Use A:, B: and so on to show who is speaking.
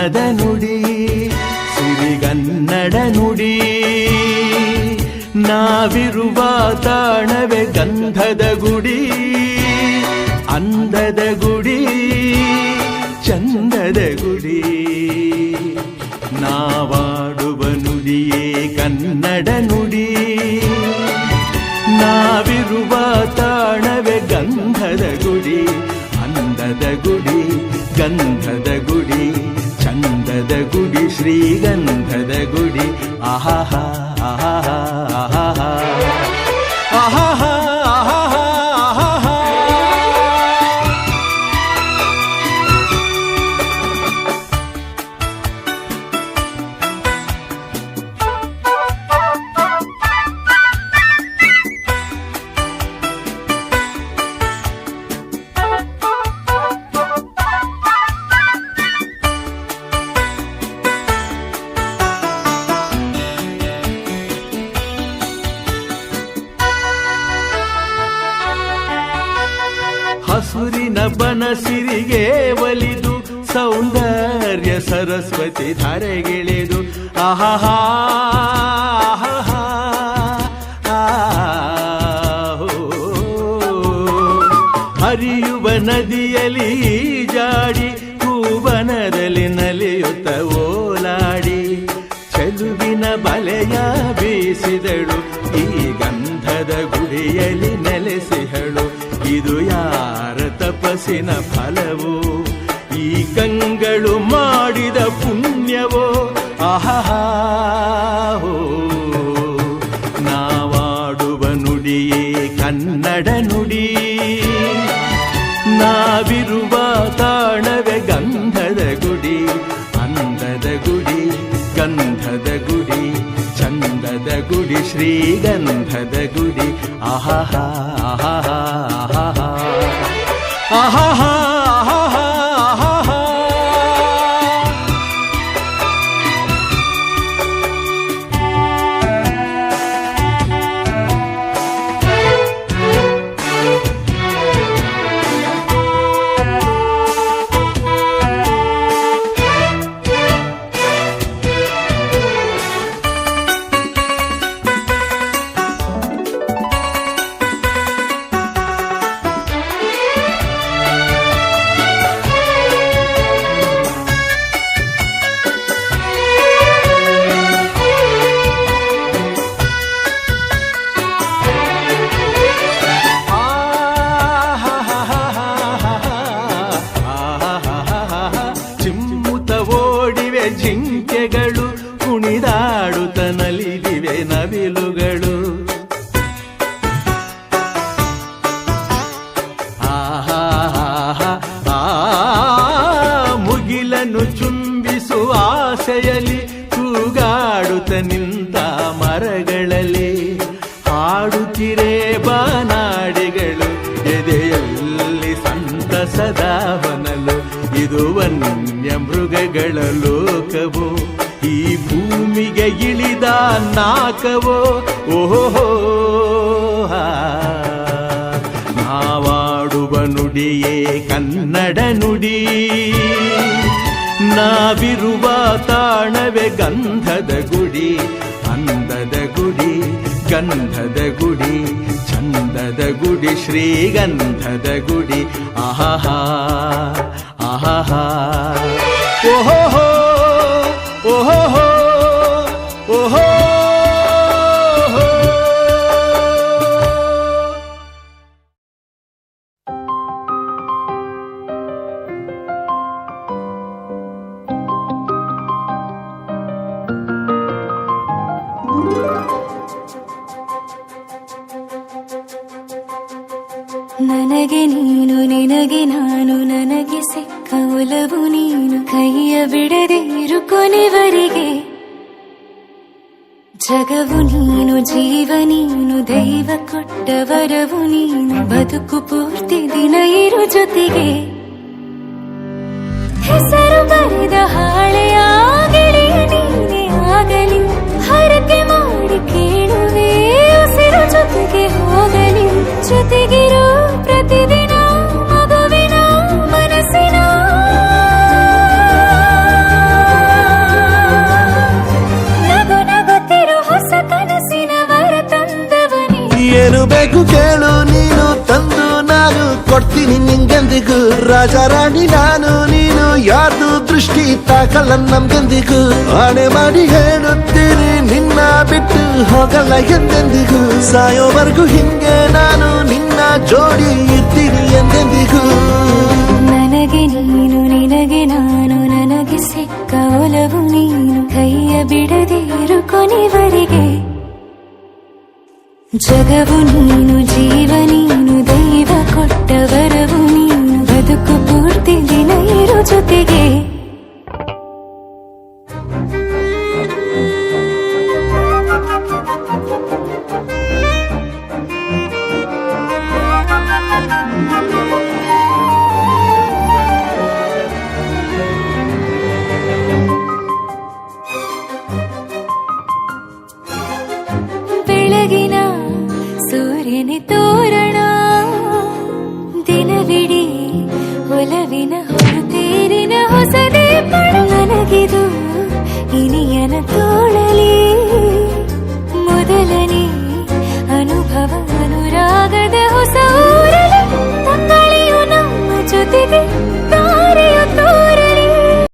A: ಬಣ್ಣದ ನುಡಿ ಸಿರಿಗನ್ನಡ ನುಡಿ. ನಾವಿರುವ ತಾಣವೇ ಗಂಧದ ಗುಡಿ, ಅಂದದ ಗುಡಿ, ಚಂದದ ಗುಡಿ. ನಾವಾಡುವ ನುಡಿಯೇ ಕನ್ನಡ ನುಡಿ. ನಾವಿರುವ ತಾಣವೇ ಗಂಧದ ಗುಡಿ, ಅಂದದ ಗುಡಿ, ಗಂಧದ ಗುಡಿ, ಚಂದದ ಗುಡಿ, ಶ್ರೀಗಂಧದ ಗುಡಿ. ಆಹಾಹಾ ಆಹಾಹಾ ಆಹಾಹಾ ಆಹಾಹಾ ಆಹಾಹಾ ಆಹಾಹಾ. ಹಸುರಿನ ಬನಸಿರಿಗೆ ಒಲಿದು ಸೌಂದರ್ಯ ಸರಸ್ವತಿ ಧಾರೆಗಿಳಿದು ಆಹಾಹಾ ಆಹಾಹಾ ಆಹೋ. ಹರಿಯುವ ನದಿಯಲ್ಲಿ ಜಾಡಿ ಹೂವನದಲ್ಲಿ ನಲಿಯುತ್ತ ಓಲಾಡಿ ಚೆಲುವಿನ ಬಲೆಯ ಬೀಸಿದಳು ಈ ಗಂಧದ ಗುಡಿಯಲ್ಲಿ ನೆಲೆಸಿಹಳು. ಇದು ಯಾರ ತಪಸ್ಸಿನ ಫಲವೋ, ಈ ಕಂಗಳು ಮಾಡಿದ ಪುಣ್ಯವೋ. ಆಹಾಹಾ ನಾವಾಡುವ ನುಡಿಯೇ ಕನ್ನಡ ನುಡಿ. ನಾವಿರುವ ತಾಣವೇ ಗಂಧದ ಗುಡಿ, ಅಂದದ ಗುಡಿ, ಗಂಧದ ಗುಡಿ, ಚಂದದ ಗುಡಿ, ಶ್ರೀಗಂಧದ ಗುಡಿ. ಆಹಾಹಾ ಆಹಾಹಾ ಆಹಾಹಾ ಆಹಾಹಾ ಆಹಾಹಾ ಆಹಾಹಾ. ಜಿಂಕೆಗಳು ಕುಣಿದಾಡುತ್ತ ನಲಿದಿವೆ ನವಿಲುಗಳು. ಆಹಾಹಾ ಮುಗಿಲನ್ನು ಚುಂಬಿಸುವ ಆಸೆಯಲ್ಲಿ ತೂಗಾಡುತ್ತ ನಿಂತ ಮರಗಳಲ್ಲಿ ಹಾಡುತ್ತಿರೇ ಬಾನಾಡಿಗಳು ಎದೆಯಲ್ಲಿ ಸಂತಸದ ಹೊನಲು. ಇದು ವನ್ಯ ಮೃಗಗಳ ಲೋಕವೋ, ಈ ಭೂಮಿಗೆ ಇಳಿದ ನಾಕವೋ. ಓಹೋ ನಾವಾಡುವ ನುಡಿಯೇ ಕನ್ನಡ ನುಡಿ. ನಾವಿರುವ ತಾಣವೇ ಗಂಧದ ಗುಡಿ, ಅಂದದ ಗುಡಿ, ಗಂಧದ ಗುಡಿ, ಚಂದದ ಗುಡಿ, ಶ್ರೀಗಂಧದ ಗುಡಿ. ಆಹಾಹಾ ಆಹಾಹಾ ಓಹೋ ಓಹೋ ಓಹೋ.
B: ನನಗೆ ನೀನು ನಿನಗೆ ನಾನು, ನನಗೆ ಸಿಕ್ಕ ಒಲವು ನೀನು. ಕೈಯ ಬಿಡದಿರು ಕೊನೆವರೆಗೆ. ಜಗವು ನೀನು, ಜೀವ ನೀನು, ದೈವ ಕೊಟ್ಟ ವರವು ನೀನು. ಬದುಕು ಪೂರ್ತಿ ದಿನ ಇರು ಜೊತೆಗೆ. ಹೆಸರು ಬರೆದ ಹಾಳೆಯ ಗೆಳೆಯ ನೀನೇ ಆಗಲಿ. ಹರಕೆ ಮಾಡಿ ಕೇಳುವೆ ಉಸಿರು ಜೊತೆಗೆ ಹೋಗಲಿ. ಜೊತೆಗಿರೋ ಪ್ರತಿದಿನ ಮಗುವಿನ ಮನಸ್ಸಿನ
C: ಬೇಕು ಕೇಳು ನೀನು ತಂದು ನಾನು ಕೊಡ್ತೀನಿ ನಿಂಗೆಂದಿಗೂ ರಾಜ ರಾಣಿ ನಾನು ನೀನು ಯಾರ್ದು ದೃಷ್ಟಿ ತಾಕಲ್ಲ ನಮ್ಗೆಂದಿಗೂ ಆಣೆ ಮಾಡಿ ಹೇಳುತ್ತೀನಿ ನಿನ್ನ ಬಿಟ್ಟು ಹೋಗಲ್ಲ ಎಂದೆಂದಿಗೂ ಸಾಯೋವರೆಗೂ ಹಿಂಗೆ ನಾನು ನಿನ್ನ ಜೋಡಿ ಇರ್ತೀನಿ ಎಂದೆಂದಿಗೂ
B: ನನಗೆ ನೀನು ನಿನಗೆ ನಾನು ನನಗೆ ಸಿಕ್ಕ ಒಲವು ನೀನು ಕೈಯ ಬಿಡದಿರು ಕೊನೆವರೆಗೆ ಜಗವು ನೀನು ಜೀವ ನೀನು ದೈವ ಕೊಟ್ಟ ವರವು